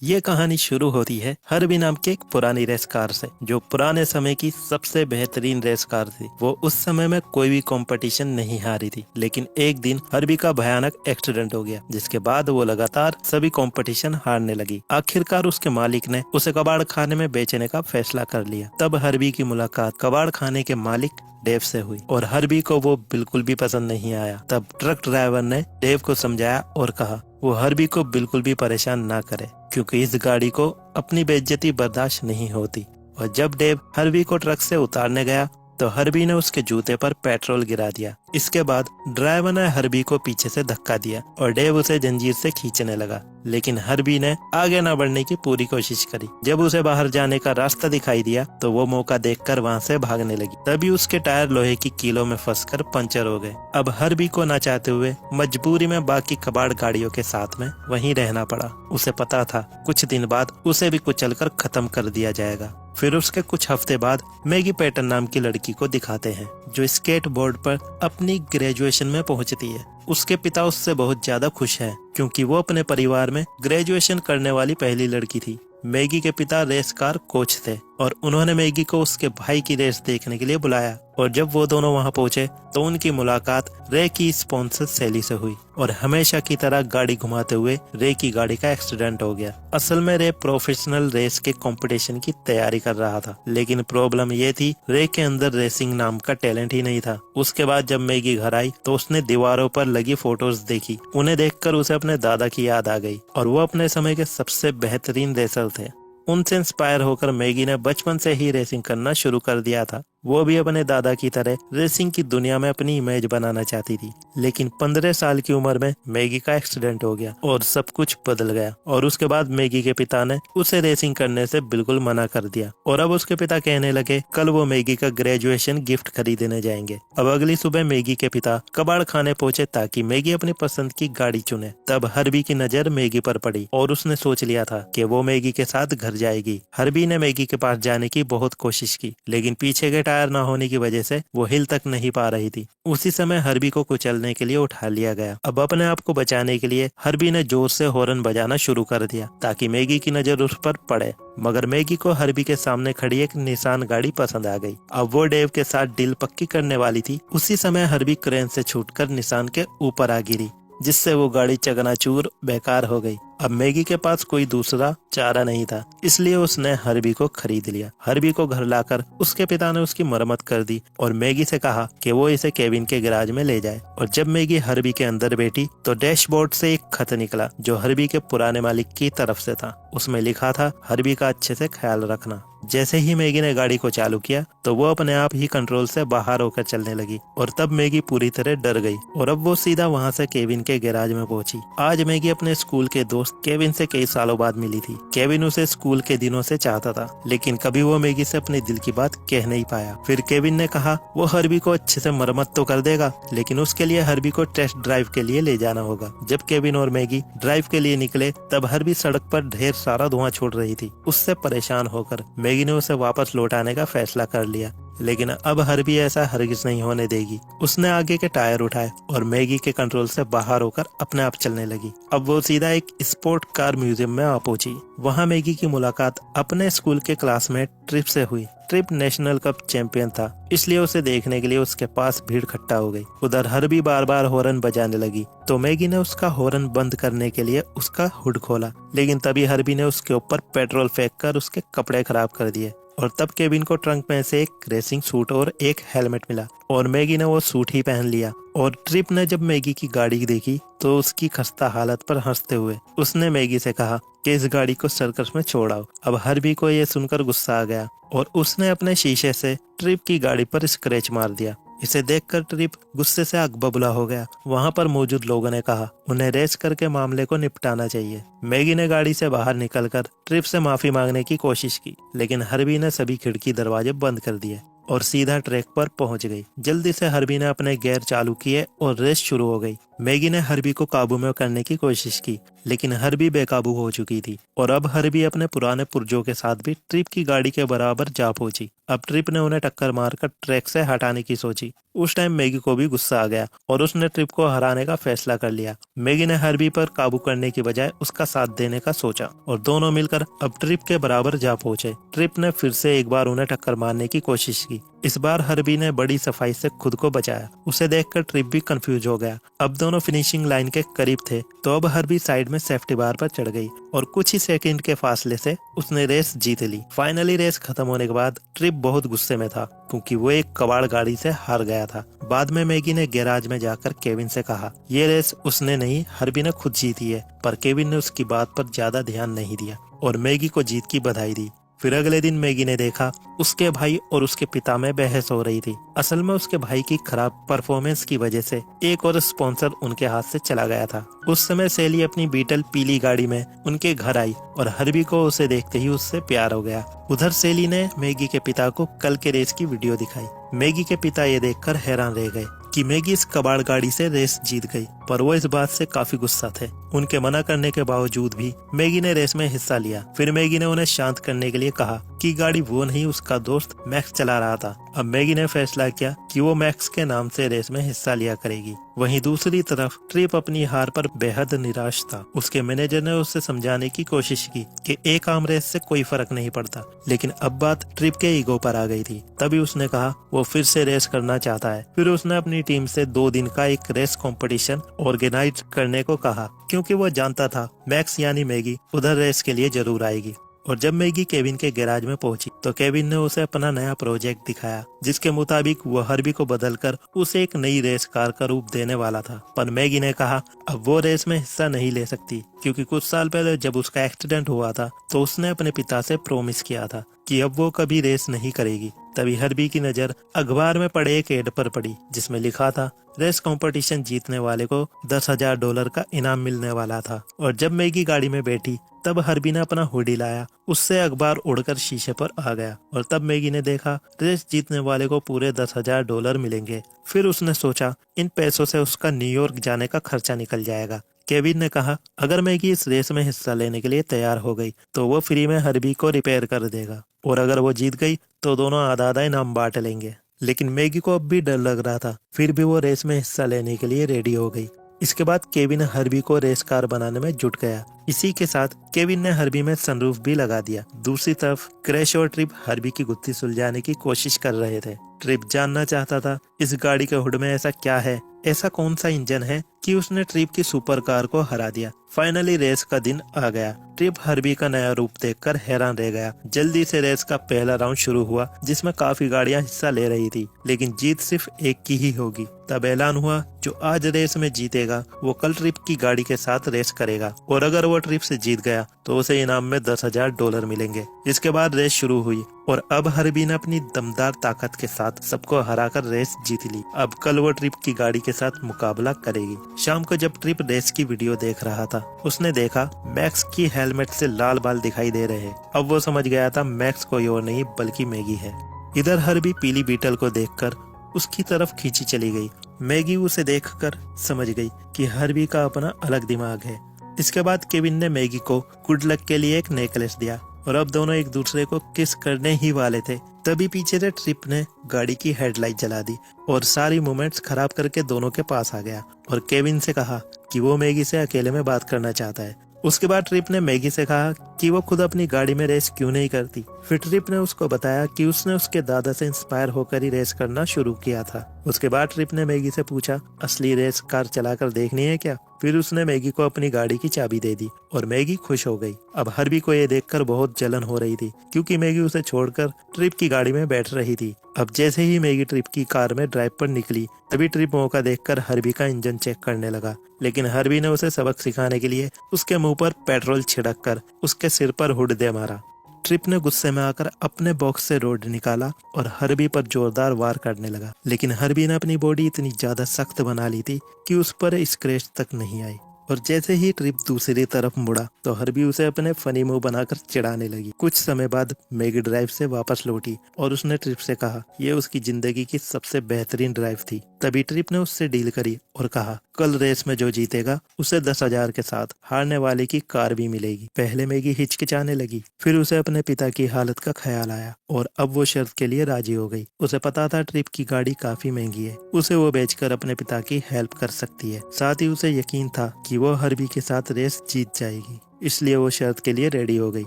ये कहानी शुरू होती है हर्बी नाम की एक पुरानी रेस कार से, जो पुराने समय की सबसे बेहतरीन रेस कार थी। वो उस समय में कोई भी कंपटीशन नहीं हारी थी, लेकिन एक दिन हर्बी का भयानक एक्सीडेंट हो गया, जिसके बाद वो लगातार सभी कंपटीशन हारने लगी। आखिरकार उसके मालिक ने उसे कबाड़ खाने में बेचने का फैसला कर लिया। तब हर्बी की मुलाकात कबाड़ खाने के मालिक डेव से हुई और हर्बी को वो बिल्कुल भी पसंद नहीं आया। तब ट्रक ड्राइवर ने डेव को समझाया और कहा वो हर्बी को बिल्कुल भी परेशान ना करे, क्योंकि इस गाड़ी को अपनी बेइज्जती बर्दाश्त नहीं होती। और जब डेव हर्बी को ट्रक से उतारने गया तो हर्बी ने उसके जूते पर पेट्रोल गिरा दिया। इसके बाद ड्राइवर ने हर्बी को पीछे से धक्का दिया और डेव उसे जंजीर से खींचने लगा, लेकिन हर्बी ने आगे न बढ़ने की पूरी कोशिश करी। जब उसे बाहर जाने का रास्ता दिखाई दिया तो वो मौका देखकर वहां से भागने लगी। तभी उसके टायर लोहे की कीलों में फंसकर पंचर हो गए। अब हर्बी को न चाहते हुए मजबूरी में बाकी कबाड़ गाड़ियों के साथ में वहीं रहना पड़ा। उसे पता था कुछ दिन बाद उसे भी कुचलकर खत्म कर दिया जाएगा। फिर उसके कुछ हफ्ते बाद मैगी पैटन नाम की लड़की को दिखाते हैं, जो स्केट बोर्ड पर अपनी ग्रेजुएशन में पहुंचती है। उसके पिता उससे बहुत ज्यादा खुश हैं, क्योंकि वो अपने परिवार में ग्रेजुएशन करने वाली पहली लड़की थी। मैगी के पिता रेस कार कोच थे और उन्होंने मैगी को उसके भाई की रेस देखने के लिए बुलाया। और जब वो दोनों वहां पहुंचे तो उनकी मुलाकात रे की स्पॉन्सर सैली से हुई और हमेशा की तरह गाड़ी घुमाते हुए रे की गाड़ी का एक्सीडेंट हो गया। असल में रे प्रोफेशनल रेस के कंपटीशन की तैयारी कर रहा था, लेकिन प्रॉब्लम ये थी रे के अंदर रेसिंग नाम का टैलेंट ही नहीं था। उसके बाद जब मैगी घर आई तो उसने दीवारों पर लगी फोटोज देखी। उन्हें देखकर उसे अपने दादा की याद आ गई और वो अपने समय के सबसे बेहतरीन रेसर थे। उनसे इंस्पायर होकर मैगी ने बचपन से ही रेसिंग करना शुरू कर दिया था। वो भी अपने दादा की तरह रेसिंग की दुनिया में अपनी इमेज बनाना चाहती थी। लेकिन 15 साल की उम्र में मैगी का एक्सीडेंट हो गया और सब कुछ बदल गया। और उसके बाद मैगी के पिता ने उसे रेसिंग करने से बिल्कुल मना कर दिया। और अब उसके पिता कहने लगे कल वो मैगी का ग्रेजुएशन गिफ्ट खरीदने जाएंगे। अब अगली सुबह मैगी के पिता कबाड़ खाने पहुंचे ताकि मैगी अपनी पसंद की गाड़ी चुने। तब हर्बी की नजर मैगी पर पड़ी और उसने सोच लिया था कि वो मैगी के साथ घर जाएगी। हर्बी ने मैगी के पास जाने की बहुत कोशिश की, लेकिन पीछे के टायर न होने की वजह से वो हिल तक नहीं पा रही थी। उसी समय हर्बी को कुचलने के लिए उठा लिया गया। अब अपने आप को बचाने के लिए हर्बी ने जोर से हॉर्न बजाना शुरू कर दिया ताकि मैगी की नजर उस पर पड़े। मगर मैगी को हर्बी के सामने खड़ी एक निसान गाड़ी पसंद आ गई। अब वो डेव के साथ डील पक्की करने वाली थी। उसी समय हर्बी क्रेन से छूटकर निसान के ऊपर आ गिरी, जिससे वो गाड़ी चकनाचूर बेकार हो गई। अब मैगी के पास कोई दूसरा चारा नहीं था, इसलिए उसने हर्बी को खरीद लिया। हर्बी को घर लाकर उसके पिता ने उसकी मरम्मत कर दी और मैगी से कहा कि वो इसे केविन के गैराज में ले जाए। और जब मैगी हर्बी के अंदर बैठी तो डैशबोर्ड से एक खत निकला, जो हर्बी के पुराने मालिक की तरफ से था। उसमें लिखा था हर्बी का अच्छे से ख्याल रखना। जैसे ही मैगी ने गाड़ी को चालू किया तो वो अपने आप ही कंट्रोल से बाहर होकर चलने लगी। और तब मैगी पूरी तरह डर गई और अब वो सीधा वहां से केविन के गैराज में पहुंची। आज मैगी अपने स्कूल के दोस्त केविन से कई सालों बाद मिली थी। केविन उसे स्कूल के दिनों से चाहता था, लेकिन कभी वो मैगी से अपने दिल की बात कह नहीं पाया। फिर केविन ने कहा वो हर्बी को अच्छे से मरम्मत तो कर देगा, लेकिन उसके लिए हर्बी को टेस्ट ड्राइव के लिए ले जाना होगा। जब केविन और मैगी ड्राइव के लिए निकले तब हर्बी सड़क पर ढेर सारा धुआं छोड़ रही थी। उससे परेशान होकर मैगी ने उसे वापस लौटाने का फैसला कर लिया, लेकिन अब हर्बी ऐसा हरगिज नहीं होने देगी। उसने आगे के टायर उठाए और मैगी के कंट्रोल से बाहर होकर अपने आप चलने लगी। अब वो सीधा एक स्पोर्ट कार म्यूजियम में आ पहुंची। वहां मैगी की मुलाकात अपने स्कूल के क्लासमेट ट्रिप से हुई। ट्रिप नेशनल कप चैंपियन था, इसलिए उसे देखने के लिए उसके पास भीड़ इकट्ठा हो गई। उधर हर्बी बार बार हॉर्न बजाने लगी तो मैगी ने उसका हॉर्न बंद करने के लिए उसका हुड खोला, लेकिन तभी हर्बी ने उसके ऊपर पेट्रोल फेंककर उसके कपड़े खराब कर दिए। और तब केविन को ट्रंक में से एक रेसिंग सूट और एक हेलमेट मिला और मैगी ने वो सूट ही पहन लिया। और ट्रिप ने जब मैगी की गाड़ी देखी तो उसकी खस्ता हालत पर हंसते हुए उसने मैगी से कहा कि इस गाड़ी को सर्कस में छोड़ाओ। अब हर्बी को ये सुनकर गुस्सा आ गया और उसने अपने शीशे से ट्रिप की गाड़ी पर स्क्रैच मार दिया। इसे देखकर ट्रिप गुस्से से आग बबूला हो गया। वहां पर मौजूद लोगों ने कहा उन्हें रेस करके मामले को निपटाना चाहिए। मैगी ने गाड़ी से बाहर निकलकर ट्रिप से माफी मांगने की कोशिश की, लेकिन हर्बी ने सभी खिड़की दरवाजे बंद कर दिए और सीधा ट्रैक पर पहुंच गई। जल्दी से हर्बी ने अपने गियर चालू किए और रेस शुरू हो गई। मैगी ने हर्बी को काबू में करने की कोशिश की, लेकिन हर्बी बेकाबू हो चुकी थी और अब हर्बी अपने पुराने पुर्जों के साथ भी ट्रिप की गाड़ी के बराबर जा पहुंची। अब ट्रिप ने उन्हें टक्कर मारकर ट्रैक से हटाने की सोची। उस टाइम मैगी को भी गुस्सा आ गया और उसने ट्रिप को हराने का फैसला कर लिया। मैगी ने हर्बी पर काबू करने की बजाय उसका साथ देने का सोचा और दोनों मिलकर अब ट्रिप के बराबर जा पहुंचे। ट्रिप ने फिर से एक बार उन्हें टक्कर मारने की कोशिश की। इस बार हर्बी ने बड़ी सफाई से खुद को बचाया। उसे देखकर ट्रिप भी कंफ्यूज हो गया। अब दोनों फिनिशिंग लाइन के करीब थे तो अब हर्बी साइड में सेफ्टी बार पर चढ़ गई और कुछ ही सेकंड के फासले से उसने रेस जीत ली। फाइनली रेस खत्म होने के बाद ट्रिप बहुत गुस्से में था क्योंकि वो एक कबाड़ गाड़ी से हार गया था। बाद में मैगी ने गैराज में जाकर केविन से कहा ये रेस उसने नहीं, हर्बी ने खुद जीती है। पर केविन ने उसकी बात पर ज्यादा ध्यान नहीं दिया और मैगी को जीत की बधाई दी। फिर अगले दिन मैगी ने देखा उसके भाई और उसके पिता में बहस हो रही थी। असल में उसके भाई की खराब परफॉर्मेंस की वजह से एक और स्पॉन्सर उनके हाथ से चला गया था। उस समय सेली अपनी बीटल पीली गाड़ी में उनके घर आई और हर्बी को उसे देखते ही उससे प्यार हो गया। उधर सेली ने मैगी के पिता को कल के रेस की वीडियो दिखाई। मैगी के पिता ये देखकर हैरान रह गए कि मैगी इस कबाड़ गाड़ी से रेस जीत गई, पर वो इस बात से काफी गुस्सा थे। उनके मना करने के बावजूद भी मैगी ने रेस में हिस्सा लिया। फिर मैगी ने उन्हें शांत करने के लिए कहा कि गाड़ी वो नहीं, उसका दोस्त मैक्स चला रहा था। अब मैगी ने फैसला किया कि वो मैक्स के नाम से रेस में हिस्सा लिया करेगी। वहीं दूसरी तरफ ट्रिप अपनी हार पर बेहद निराश था। उसके मैनेजर ने उसे समझाने की कोशिश की कि एक आम रेस से कोई फर्क नहीं पड़ता, लेकिन अब बात ट्रिप के ईगो पर आ गई थी। तभी उसने कहा वो फिर से रेस करना चाहता है। फिर उसने अपनी टीम से 2 दिन का एक रेस कंपटीशन ऑर्गेनाइज करने को कहा, क्योंकि वो जानता था मैक्स यानी मैगी उधर रेस के लिए जरूर आएगी। और जब मैगी केविन के गैराज में पहुंची तो केविन ने उसे अपना नया प्रोजेक्ट दिखाया, जिसके मुताबिक वो हर्बी को बदलकर उसे एक नई रेस कार का रूप देने वाला था। पर मैगी ने कहा अब वो रेस में हिस्सा नहीं ले सकती, क्योंकि कुछ साल पहले जब उसका एक्सीडेंट हुआ था तो उसने अपने पिता से प्रॉमिस किया था कि अब वो कभी रेस नहीं करेगी। तभी हर्बी की नजर अखबार में पड़े एक एड पर पड़ी, जिसमें लिखा था रेस कंपटीशन जीतने वाले को $10,000 का इनाम मिलने वाला था। और जब मैगी गाड़ी में बैठी तब हर्बी ने अपना हुडी लाया, उससे अखबार उड़कर शीशे पर आ गया और तब मैगी ने देखा रेस जीतने वाले को पूरे $10,000 मिलेंगे। फिर उसने सोचा इन पैसों से उसका न्यूयॉर्क जाने का खर्चा निकल जाएगा। केविन ने कहा अगर मैगी इस रेस में हिस्सा लेने के लिए तैयार हो गई तो वो फ्री में हर्बी को रिपेयर कर देगा, और अगर वो जीत गई तो दोनों आधा आधा इनाम बांट लेंगे। लेकिन मैगी को अब भी डर लग रहा था, फिर भी वो रेस में हिस्सा लेने के लिए रेडी हो गई। इसके बाद केविन हर्बी को रेस कार बनाने में जुट गया। इसी के साथ केविन ने हर्बी में सनरूफ भी लगा दिया। दूसरी तरफ क्रैश और ट्रिप हर्बी की गुत्थी सुलझाने की कोशिश कर रहे थे। ट्रिप जानना चाहता था इस गाड़ी के हुड में ऐसा क्या है, ऐसा कौन सा इंजन है कि उसने ट्रिप की सुपर कार को हरा दिया। फाइनली रेस का दिन आ गया। ट्रिप हर्बी का नया रूप देखकर हैरान रह गया। जल्दी से रेस का पहला राउंड शुरू हुआ, जिसमें काफी गाड़ियां हिस्सा ले रही थी, लेकिन जीत सिर्फ एक की ही होगी। तब ऐलान हुआ जो आज रेस में जीतेगा वो कल ट्रिप की गाड़ी के साथ रेस करेगा, और अगर वो ट्रिप से जीत गया तो उसे इनाम में $10,000 मिलेंगे। इसके बाद रेस शुरू हुई और अब हर्बी ने अपनी दमदार ताकत के साथ सबको हराकर रेस जीत ली। अब कल वो ट्रिप की गाड़ी के साथ मुकाबला करेगी। शाम को जब ट्रिप रेस की वीडियो देख रहा था उसने देखा मैक्स की हेलमेट से लाल बाल दिखाई दे रहे हैं। अब वो समझ गया था मैक्स कोई और नहीं बल्कि मैगी है। इधर हर्बी पीली बीटल को देखकर उसकी तरफ खींची चली गई। मैगी उसे देखकर समझ गई कि हर्बी का अपना अलग दिमाग है। इसके बाद केविन ने मैगी को गुड लक के लिए एक नेकलेस दिया और अब दोनों एक दूसरे को किस करने ही वाले थे। तभी पीछे से ट्रिप ने गाड़ी की हेडलाइट जला दी और सारी मोमेंट्स खराब करके दोनों के पास आ गया और केविन से कहा कि वो मैगी से अकेले में बात करना चाहता है। उसके बाद ट्रिप ने मैगी से कहा कि वो खुद अपनी गाड़ी में रेस क्यों नहीं करती। फिर ट्रिप ने उसको बताया कि उसने उसके दादा से इंस्पायर होकर ही रेस करना शुरू किया था। उसके बाद ट्रिप ने मैगी से पूछा असली रेस कार चलाकर देखनी है क्या। फिर उसने मैगी को अपनी गाड़ी की चाबी दे दी और मैगी खुश हो गई। अब हर्बी को ये देखकर बहुत जलन हो रही थी, क्योंकि मैगी उसे छोड़कर ट्रिप की गाड़ी में बैठ रही थी। अब जैसे ही मैगी ट्रिप की कार में ड्राइव पर निकली तभी ट्रिप मौका देखकर हर्बी का इंजन चेक करने लगा, लेकिन हर्बी ने उसे सबक सिखाने के लिए उसके मुंह पर पेट्रोल छिड़क कर उसके सिर पर हुड दे मारा। ट्रिप ने गुस्से में आकर अपने बॉक्स से रोड निकाला और हर्बी पर जोरदार वार करने लगा, लेकिन हर्बी ने अपनी बॉडी इतनी ज्यादा सख्त बना ली थी कि उस पर स्क्रैच तक नहीं आई। और जैसे ही ट्रिप दूसरी तरफ मुड़ा तो हर्बी उसे अपने फनी मुंह बनाकर चिढ़ाने लगी। कुछ समय बाद मैगी ड्राइव से वापस लौटी और उसने ट्रिप से कहा यह उसकी जिंदगी की सबसे बेहतरीन ड्राइव थी। तभी ट्रिप ने उससे डील करी और कहा कल रेस में जो जीतेगा उसे 10,000 के साथ हारने वाले की कार भी मिलेगी। पहले मैगी हिचकिचाने लगी, फिर उसे अपने पिता की हालत का ख्याल आया और अब वो शर्त के लिए राजी हो गई। उसे पता था ट्रिप की गाड़ी काफी महंगी है, उसे वो बेचकर अपने पिता की हेल्प कर सकती है। साथ ही उसे यकीन था कि वो हर्बी के साथ रेस जीत जाएगी, इसलिए वो शर्त के लिए रेडी हो गई।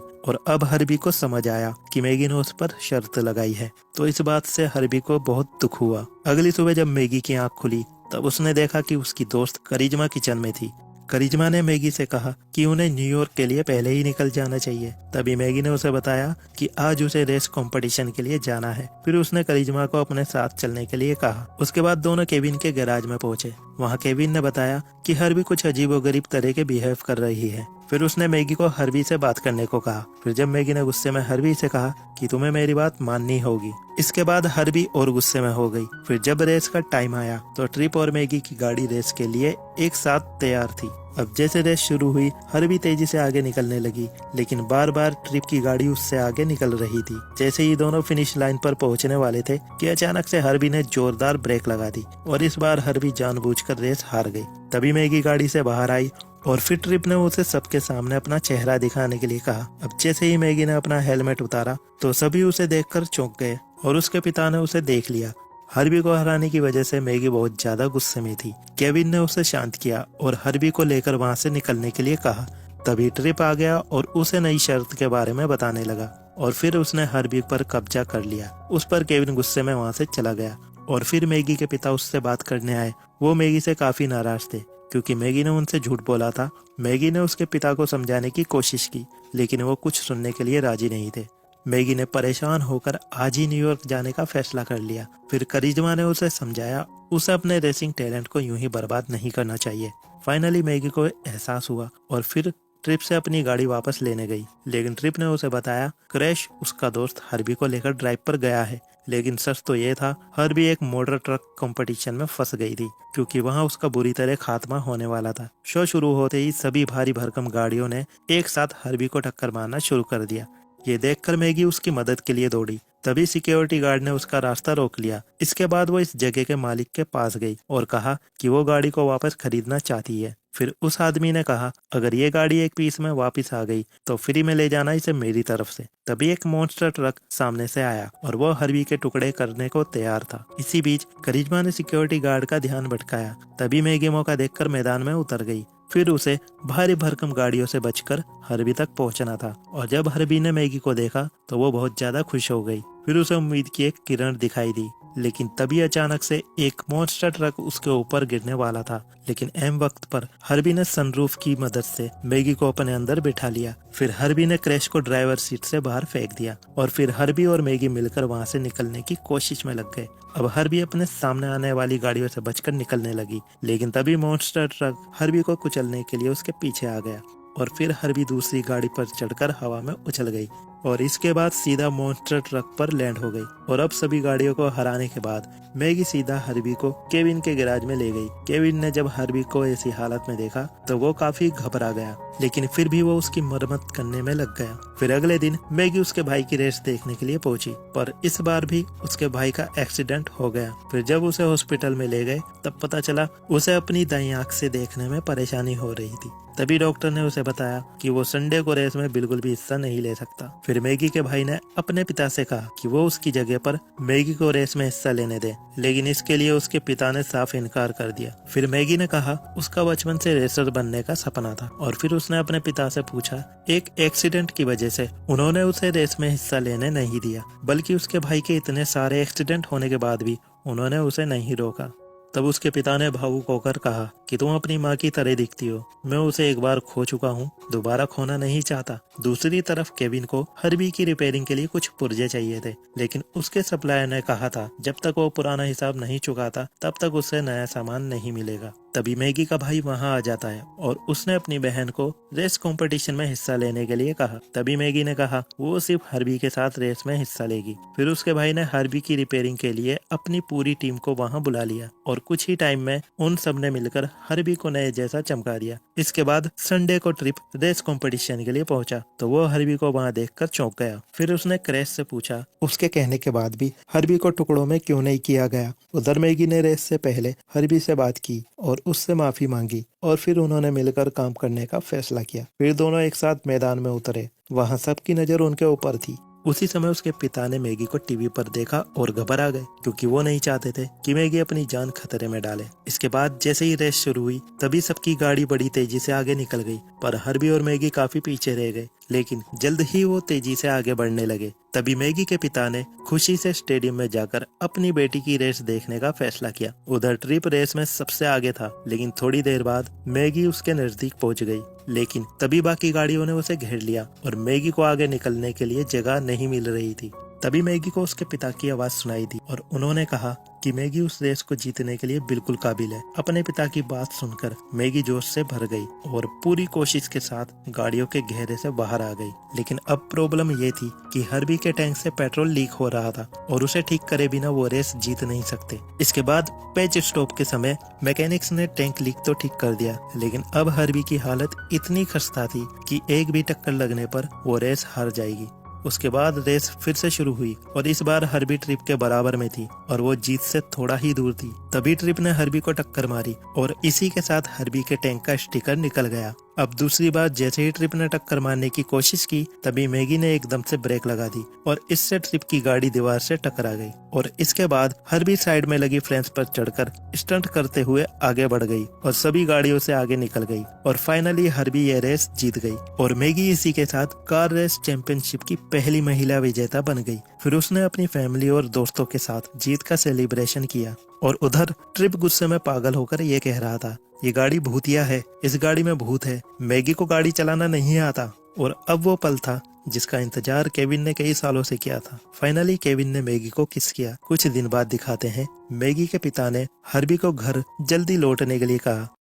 और अब हर्बी को समझ आया कि मैगी ने उस पर शर्त लगाई है, तो इस बात से हर्बी को बहुत दुख हुआ। अगली सुबह जब मैगी की आंख खुली तब उसने देखा कि उसकी दोस्त करिश्मा किचन में थी। करिश्मा ने मैगी से कहा कि उन्हें न्यूयॉर्क के लिए पहले ही निकल जाना चाहिए। तभी मैगी ने उसे बताया कि आज उसे रेस कंपटीशन के लिए जाना है। फिर उसने करिश्मा को अपने साथ चलने के लिए कहा। उसके बाद दोनों केविन के गैराज में पहुंचे। वहां केविन ने बताया कि हर्बी कुछ अजीबोगरीब तरह के बिहेव कर रही है। फिर उसने मैगी को हर्बी से बात करने को कहा। फिर जब मैगी ने गुस्से में हर्बी से कहा कि तुम्हें मेरी बात माननी होगी। इसके बाद हर्बी और गुस्से में हो गई। फिर जब रेस का टाइम आया तो ट्रिप और मैगी की गाड़ी रेस के लिए एक साथ तैयार थी। अब जैसे रेस शुरू हुई, हर्बी तेजी से आगे निकलने लगी, लेकिन बार बार ट्रिप की गाड़ी उससे आगे निकल रही थी। जैसे ही दोनों फिनिश लाइन पर पहुंचने वाले थे कि अचानक से हर्बी ने जोरदार ब्रेक लगा दी और इस बार हर्बी जानबूझकर रेस हार गई। तभी मैगी गाड़ी से बाहर आई और फिर ट्रिप ने उसे सबके सामने अपना चेहरा दिखाने के लिए कहा। अब जैसे ही मैगी ने अपना हेलमेट उतारा तो सभी उसे देखकर चौंक गए और उसके पिता ने उसे देख लिया। हर्बी को हराने की वजह से मैगी बहुत ज्यादा गुस्से में थी। केविन ने उसे शांत किया और हर्बी को लेकर वहां से निकलने के लिए कहा। तभी ट्रिप आ गया और उसे नई शर्त के बारे में बताने लगा और फिर उसने हर्बी पर कब्जा कर लिया। उस पर केविन गुस्से में वहां से चला गया और फिर मैगी के पिता उससे बात करने आए। वो मैगी से काफी नाराज थे क्योंकि मैगी ने उनसे झूठ बोला था। मैगी ने उसके पिता को समझाने की कोशिश की, लेकिन वो कुछ सुनने के लिए राजी नहीं थे। मैगी ने परेशान होकर आज ही न्यूयॉर्क जाने का फैसला कर लिया। फिर करिश्मा ने उसे समझाया उसे अपने रेसिंग टैलेंट को यूं ही बर्बाद नहीं करना चाहिए। फाइनली मैगी को एहसास हुआ और फिर ट्रिप से अपनी गाड़ी वापस लेने गई, लेकिन ट्रिप ने उसे बताया क्रैश उसका दोस्त हर्बी को लेकर ड्राइव पर गया है। लेकिन सच तो ये था, हर्बी एक मोटर ट्रक कंपटीशन में फंस गई थी क्योंकि वहां उसका बुरी तरह खात्मा होने वाला था। शो शुरू होते ही सभी भारी भरकम गाड़ियों ने एक साथ हर्बी को टक्कर मारना शुरू कर दिया। ये देखकर मैगी उसकी मदद के लिए दौड़ी। तभी सिक्योरिटी गार्ड ने उसका रास्ता रोक लिया। इसके बाद वो इस जगह के मालिक के पास गई और कहा कि वो गाड़ी को वापस खरीदना चाहती है। फिर उस आदमी ने कहा अगर ये गाड़ी एक पीस में वापस आ गई तो फ्री में ले जाना इसे मेरी तरफ से। तभी एक मॉन्स्टर ट्रक सामने से आया और वो हर्बी के टुकड़े करने को तैयार था। इसी बीच करिश्मा ने सिक्योरिटी गार्ड का ध्यान भटकाया। तभी मैगी मौका देखकर मैदान में उतर गई। फिर उसे भारी भरकम गाड़ियों से बचकर हर्बी तक पहुंचना था और जब हर्बी ने मैगी को देखा तो वो बहुत ज्यादा खुश हो गई। फिर उसे उम्मीद की एक किरण दिखाई दी, लेकिन तभी अचानक से एक मॉन्स्टर ट्रक उसके ऊपर गिरने वाला था। लेकिन ऐन वक्त पर हर्बी ने सनरूफ की मदद से मैगी को अपने अंदर बिठा लिया। फिर हर्बी ने क्रैश को ड्राइवर सीट से बाहर फेंक दिया और फिर हर्बी और मैगी मिलकर वहां से निकलने की कोशिश में लग गए। अब हर्बी अपने सामने आने वाली गाड़ियों से बचकर निकलने लगी, लेकिन तभी मॉन्स्टर ट्रक हर्बी को कुचलने के लिए उसके पीछे आ गया और फिर हर्बी दूसरी गाड़ी पर चढ़कर हवा में उछल गई और इसके बाद सीधा मॉन्स्टर ट्रक पर लैंड हो गई। और अब सभी गाड़ियों को हराने के बाद मैगी सीधा हर्बी को केविन के गैराज में ले गई। केविन ने जब हर्बी को ऐसी हालत में देखा तो वो काफी घबरा गया, लेकिन फिर भी वो उसकी मरम्मत करने में लग गया। फिर अगले दिन मैगी उसके भाई की रेस देखने के लिए पहुंची, पर इस बार भी उसके भाई का एक्सीडेंट हो गया। फिर जब उसे हॉस्पिटल में ले गए तब पता चला उसे अपनी दाईं आंख से देखने में परेशानी हो रही थी। तभी डॉक्टर ने उसे बताया कि वो संडे को रेस में बिल्कुल भी हिस्सा नहीं ले सकता। फिर मैगी के भाई ने अपने पिता से कहा कि वो उसकी जगह पर मैगी को रेस में हिस्सा लेने दे, लेकिन इसके लिए उसके पिता ने साफ इनकार कर दिया। फिर मैगी ने कहा उसका बचपन से रेसर बनने का सपना था और फिर उसने अपने पिता से पूछा। एक एक्सीडेंट की वजह से उन्होंने उसे रेस में हिस्सा लेने नहीं दिया, बल्कि उसके भाई के इतने सारे एक्सीडेंट होने के बाद भी उन्होंने उसे नहीं रोका। तब उसके पिता ने भावुक होकर कहा कि तुम अपनी माँ की तरह दिखती हो, मैं उसे एक बार खो चुका हूँ, दोबारा खोना नहीं चाहता। दूसरी तरफ केविन को हर्बी की रिपेयरिंग के लिए कुछ पुर्जे चाहिए थे, लेकिन उसके सप्लायर ने कहा था जब तक वो पुराना हिसाब नहीं चुकाता तब तक उसे नया सामान नहीं मिलेगा। तभी मैगी का भाई वहां आ जाता है और उसने अपनी बहन को रेस कंपटीशन में हिस्सा लेने के लिए कहा। तभी मैगी ने कहा वो सिर्फ हर्बी के साथ रेस में हिस्सा लेगी। फिर उसके भाई ने हर्बी की रिपेयरिंग के लिए अपनी पूरी टीम को वहां बुला लिया और कुछ ही टाइम में उन सब ने मिलकर हर्बी को नए जैसा चमका दिया। इसके बाद संडे को ट्रिप रेस कंपटीशन के लिए पहुंचा तो वो हर्बी को वहां देखकर चौंक गया। फिर उसने क्रैश से पूछा उसके कहने के बाद भी हर्बी को टुकड़ों में क्यों नहीं किया गया। उधर मैगी ने रेस से पहले हर्बी से बात की और और उससे माफी मांगी और फिर उन्होंने मिलकर काम करने का फैसला किया। फिर दोनों एक साथ मैदान में उतरे। वहाँ सबकी नजर उनके ऊपर थी। उसी समय उसके पिता ने मैगी को टीवी पर देखा और घबरा गए, क्योंकि वो नहीं चाहते थे कि मैगी अपनी जान खतरे में डाले। इसके बाद जैसे ही रेस शुरू हुई तभी सबकी गाड़ी बड़ी तेजी से आगे निकल गई, पर हर्बी और मैगी काफी पीछे रह गए। लेकिन जल्द ही वो तेजी से आगे बढ़ने लगे। तभी मैगी के पिता ने खुशी से स्टेडियम में जाकर अपनी बेटी की रेस देखने का फैसला किया। उधर ट्रिप रेस में सबसे आगे था, लेकिन थोड़ी देर बाद मैगी उसके नजदीक पहुंच गई। लेकिन तभी बाकी गाड़ियों ने उसे घेर लिया और मैगी को आगे निकलने के लिए जगह नहीं मिल रही थी। तभी मैगी को उसके पिता की आवाज सुनाई दी और उन्होंने कहा कि मैगी उस रेस को जीतने के लिए बिल्कुल काबिल है। अपने पिता की बात सुनकर मैगी जोश से भर गई और पूरी कोशिश के साथ गाड़ियों के घेरे से बाहर आ गई। लेकिन अब प्रॉब्लम ये थी कि हर्बी के टैंक से पेट्रोल लीक हो रहा था और उसे ठीक करे बिना वो रेस जीत नहीं सकते। इसके बाद पेज स्टॉप के समय मैकेनिक्स ने टैंक लीक तो ठीक कर दिया, लेकिन अब हर्बी की हालत इतनी खस्ता थी कि एक भी टक्कर लगने पर वो रेस हार जाएगी। उसके बाद रेस फिर से शुरू हुई और इस बार हर्बी ट्रिप के बराबर में थी और वो जीत से थोड़ा ही दूर थी। तभी ट्रिप ने हर्बी को टक्कर मारी और इसी के साथ हर्बी के टैंक का स्टिकर निकल गया। अब दूसरी बार जैसे ही ट्रिप ने टक्कर मारने की कोशिश की तभी मैगी ने एकदम से ब्रेक लगा दी और इससे ट्रिप की गाड़ी दीवार से टकरा गई। और इसके बाद हर्बी साइड में लगी फ्लेंस पर चढ़कर स्टंट करते हुए आगे बढ़ गई और सभी गाड़ियों से आगे निकल गई और फाइनली हर्बी ये रेस जीत गई और मैगी इसी के साथ कार रेस चैंपियनशिप की पहली महिला विजेता बन गई। फिर उसने अपनी फैमिली और दोस्तों के साथ जीत का सेलिब्रेशन किया और उधर ट्रिप गुस्से में पागल होकर ये कह रहा था, ये गाड़ी भूतिया है, इस गाड़ी में भूत है, मैगी को गाड़ी चलाना नहीं आता। और अब वो पल था जिसका इंतजार केविन ने कई सालों से किया था। फाइनली केविन ने मैगी को किस किया। कुछ दिन बाद दिखाते हैं मैगी के पिता ने हर्बी को घर जल्दी लौटने के लिए कहा